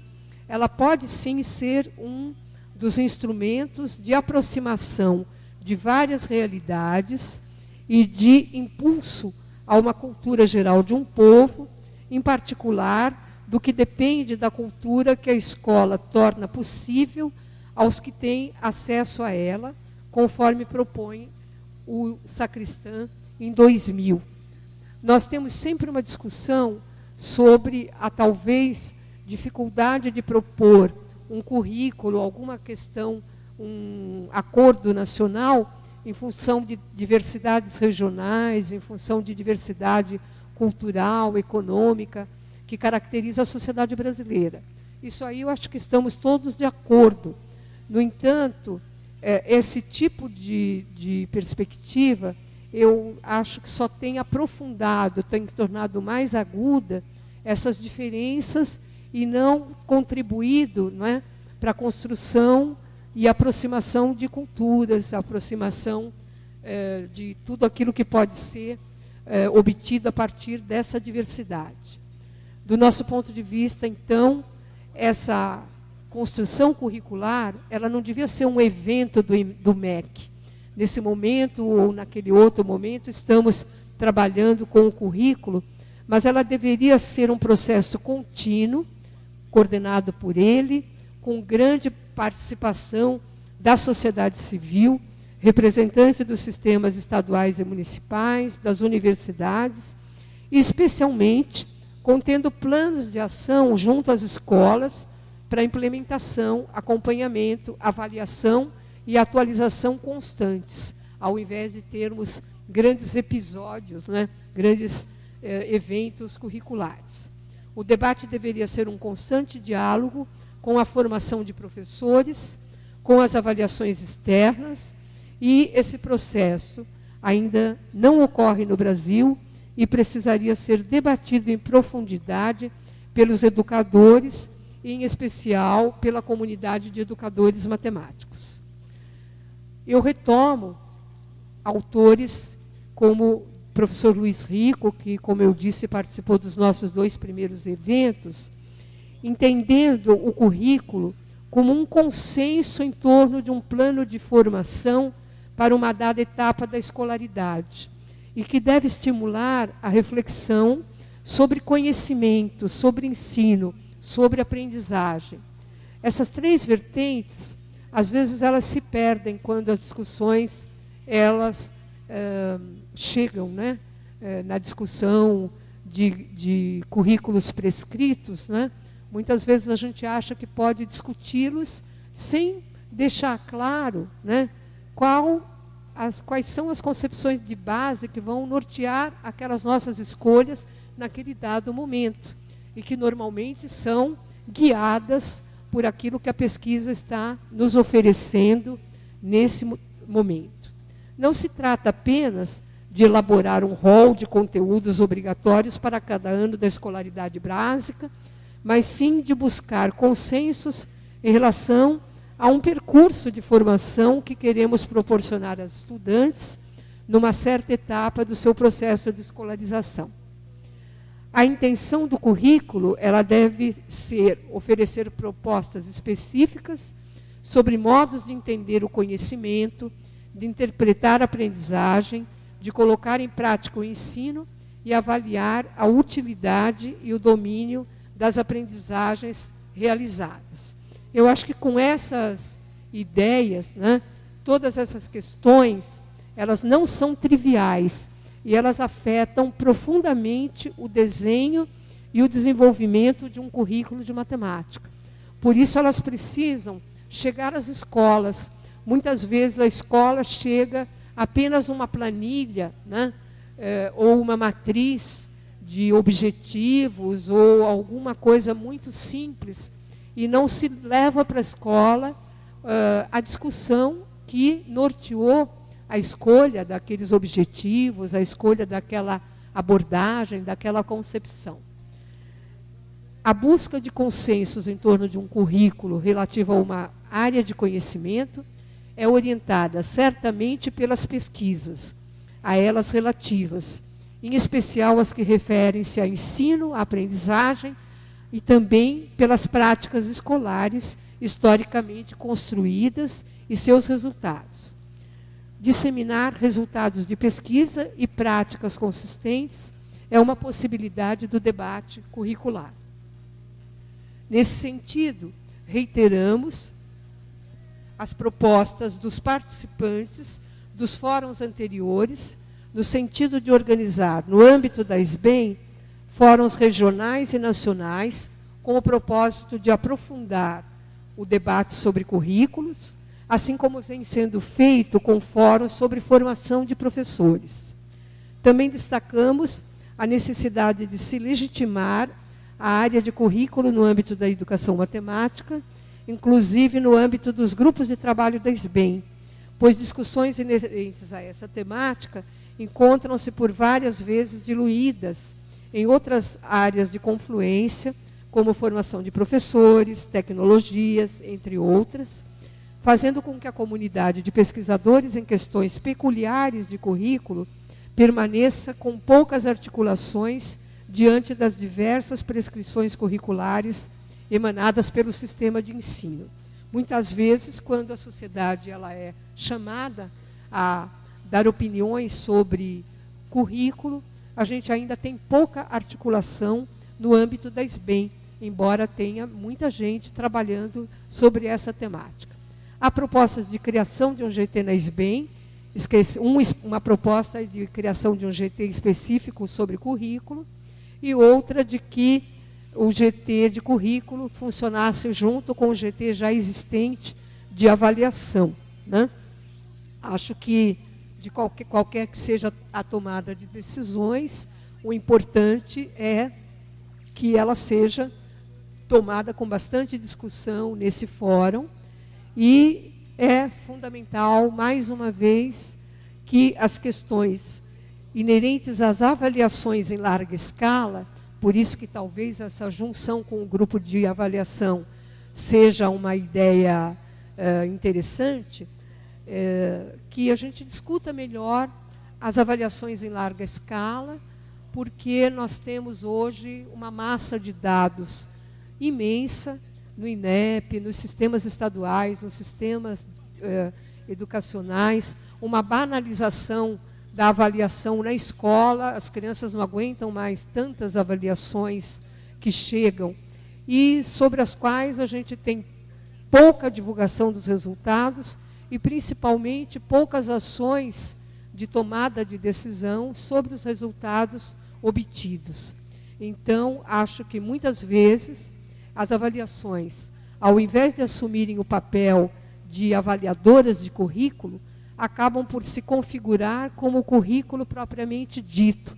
ela pode sim ser um dos instrumentos de aproximação de várias realidades e de impulso a uma cultura geral de um povo, em particular do que depende da cultura que a escola torna possível aos que têm acesso a ela, conforme propõe o Sacristã em 2000. Nós temos sempre uma discussão sobre a talvez dificuldade de propor um currículo, alguma questão, um acordo nacional, em função de diversidades regionais, em função de diversidade cultural, econômica, que caracteriza a sociedade brasileira. Isso aí eu acho que estamos todos de acordo. No entanto, esse tipo de perspectiva, eu acho que só tem aprofundado, tem tornado mais aguda essas diferenças e não contribuído, não é, para a construção e aproximação de culturas, aproximação de tudo aquilo que pode ser obtido a partir dessa diversidade. Do nosso ponto de vista, então, essa construção curricular, ela não devia ser um evento do MEC. Nesse momento ou naquele outro momento, estamos trabalhando com o currículo, mas ela deveria ser um processo contínuo, coordenado por ele, com grande participação da sociedade civil, representantes dos sistemas estaduais e municipais, das universidades, e especialmente contendo planos de ação junto às escolas para implementação, acompanhamento, avaliação e atualização constantes, ao invés de termos grandes episódios, né, grandes eventos curriculares. O debate deveria ser um constante diálogo com a formação de professores, com as avaliações externas, e esse processo ainda não ocorre no Brasil e precisaria ser debatido em profundidade pelos educadores, e em especial pela comunidade de educadores matemáticos. Eu retomo autores como o professor Luiz Rico, que, como eu disse, participou dos nossos 2 primeiros eventos, entendendo o currículo como um consenso em torno de um plano de formação para uma dada etapa da escolaridade, e que deve estimular a reflexão sobre conhecimento, sobre ensino, sobre aprendizagem. Essas 3 vertentes, às vezes elas se perdem quando as discussões chegam, né, na discussão de currículos prescritos, né? Muitas vezes a gente acha que pode discuti-los sem deixar claro, né, quais são as concepções de base que vão nortear aquelas nossas escolhas naquele dado momento, e que normalmente são guiadas por aquilo que a pesquisa está nos oferecendo nesse momento. Não se trata apenas de elaborar um rol de conteúdos obrigatórios para cada ano da escolaridade básica, mas sim de buscar consensos em relação a um percurso de formação que queremos proporcionar aos estudantes numa certa etapa do seu processo de escolarização. A intenção do currículo, ela deve ser oferecer propostas específicas sobre modos de entender o conhecimento, de interpretar a aprendizagem, de colocar em prática o ensino e avaliar a utilidade e o domínio das aprendizagens realizadas. Eu acho que com essas ideias, né? Todas essas questões, elas não são triviais e elas afetam profundamente o desenho e o desenvolvimento de um currículo de matemática. Por isso, elas precisam chegar às escolas. Muitas vezes a escola chega apenas uma planilha, né? Ou uma matriz de objetivos ou alguma coisa muito simples e não se leva para a escola a discussão que norteou a escolha daqueles objetivos, a escolha daquela abordagem, daquela concepção. A busca de consensos em torno de um currículo relativo a uma área de conhecimento é orientada certamente pelas pesquisas, a elas relativas, em especial as que referem-se a ensino, a aprendizagem e também pelas práticas escolares historicamente construídas e seus resultados. Disseminar resultados de pesquisa e práticas consistentes é uma possibilidade do debate curricular. Nesse sentido, reiteramos as propostas dos participantes dos fóruns anteriores, no sentido de organizar, no âmbito da SBEM, fóruns regionais e nacionais, com o propósito de aprofundar o debate sobre currículos, assim como vem sendo feito com fóruns sobre formação de professores. Também destacamos a necessidade de se legitimar a área de currículo no âmbito da educação matemática, inclusive no âmbito dos grupos de trabalho da SBEM, pois discussões inerentes a essa temática encontram-se por várias vezes diluídas em outras áreas de confluência, como formação de professores, tecnologias, entre outras, fazendo com que a comunidade de pesquisadores em questões peculiares de currículo permaneça com poucas articulações diante das diversas prescrições curriculares emanadas pelo sistema de ensino. Muitas vezes, quando a sociedade ela é chamada a dar opiniões sobre currículo, a gente ainda tem pouca articulação no âmbito da SBEM, embora tenha muita gente trabalhando sobre essa temática. Há propostas de criação de um GT na SBEM, uma proposta de criação de um GT específico sobre currículo, e outra de que o GT de currículo funcionasse junto com o GT já existente de avaliação, né? Acho que, de qualquer que seja a tomada de decisões, o importante é que ela seja tomada com bastante discussão nesse fórum, e é fundamental, mais uma vez, que as questões inerentes às avaliações em larga escala, por isso que talvez essa junção com o grupo de avaliação seja uma ideia interessante, que a gente discuta melhor as avaliações em larga escala, porque nós temos hoje uma massa de dados imensa no INEP, nos sistemas estaduais, nos sistemas educacionais, uma banalização da avaliação na escola, as crianças não aguentam mais tantas avaliações que chegam, e sobre as quais a gente tem pouca divulgação dos resultados e, principalmente, poucas ações de tomada de decisão sobre os resultados obtidos. Então, acho que, muitas vezes, as avaliações, ao invés de assumirem o papel de avaliadoras de currículo, acabam por se configurar como o currículo propriamente dito,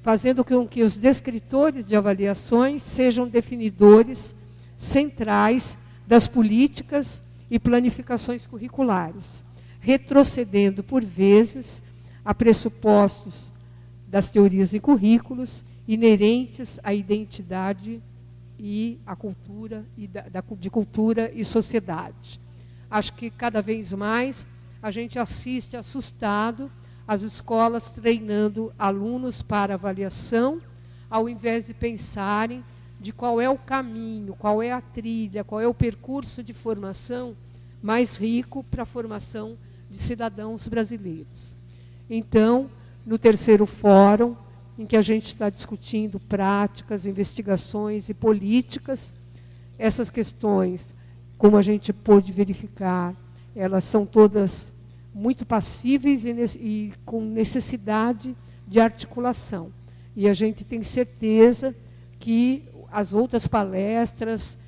fazendo com que os descritores de avaliações sejam definidores centrais das políticas e planificações curriculares, retrocedendo, por vezes, a pressupostos das teorias e currículos inerentes à identidade e à cultura, de cultura e sociedade. Acho que, cada vez mais, a gente assiste assustado as escolas treinando alunos para avaliação, ao invés de pensarem de qual é o caminho, qual é a trilha, qual é o percurso de formação mais rico para a formação de cidadãos brasileiros. Então, no terceiro fórum, em que a gente está discutindo práticas, investigações e políticas, essas questões, como a gente pôde verificar, elas são todas muito passíveis e com necessidade de articulação. E a gente tem certeza que as outras palestras,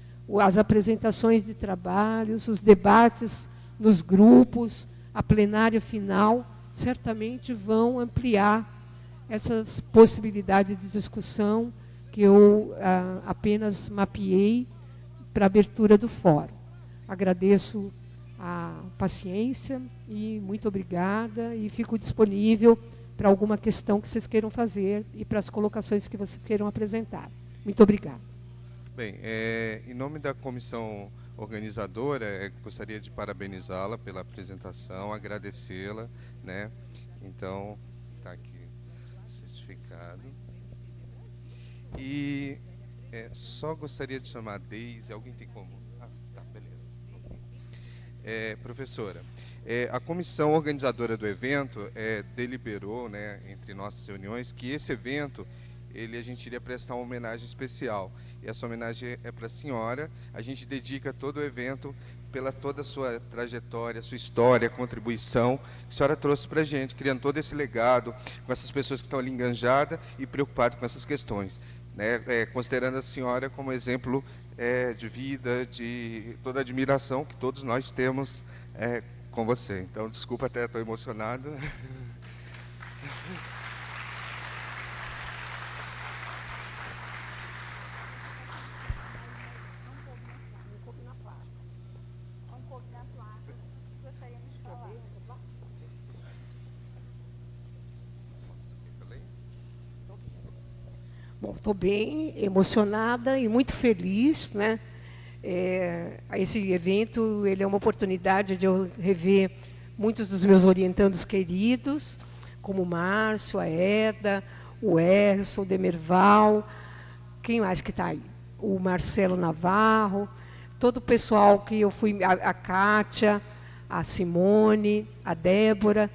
as apresentações de trabalhos, os debates nos grupos, a plenária final, certamente vão ampliar essas possibilidades de discussão que eu apenas mapeei para a abertura do fórum. Agradeço a paciência e muito obrigada, e fico disponível para alguma questão que vocês queiram fazer e para as colocações que vocês queiram apresentar. Muito obrigada. Bem, em nome da comissão organizadora, gostaria de parabenizá-la pela apresentação, agradecê-la, né? Então, está aqui certificado. E só gostaria de chamar a Deise. Alguém tem como? Ah, tá, beleza. Professora, a comissão organizadora do evento deliberou, né, entre nossas reuniões, que esse evento a gente iria prestar uma homenagem especial. E essa homenagem é para a senhora. A gente dedica todo o evento pela toda a sua trajetória, sua história, contribuição que a senhora trouxe para a gente, criando todo esse legado com essas pessoas que estão ali enganjadas e preocupadas com essas questões, né? Considerando a senhora como exemplo de vida, de toda a admiração que todos nós temos com você. Então, desculpa, até estou emocionado. Bom, estou bem emocionada e muito feliz, né? Esse evento ele é uma oportunidade de eu rever muitos dos meus orientandos queridos, como o Márcio, a Eda, o Erson, o Demerval, quem mais que está aí? O Marcelo Navarro, todo o pessoal que eu fui, a Kátia, a Simone, a Débora,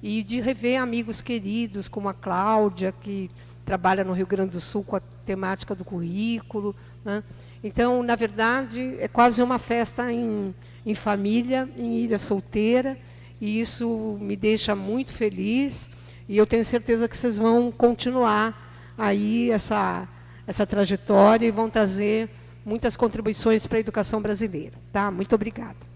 e de rever amigos queridos, como a Cláudia, que trabalha no Rio Grande do Sul com a temática do currículo, né? Então, na verdade, é quase uma festa em família, em Ilha Solteira, e isso me deixa muito feliz, e eu tenho certeza que vocês vão continuar aí essa trajetória e vão trazer muitas contribuições para a educação brasileira. Tá? Muito obrigada.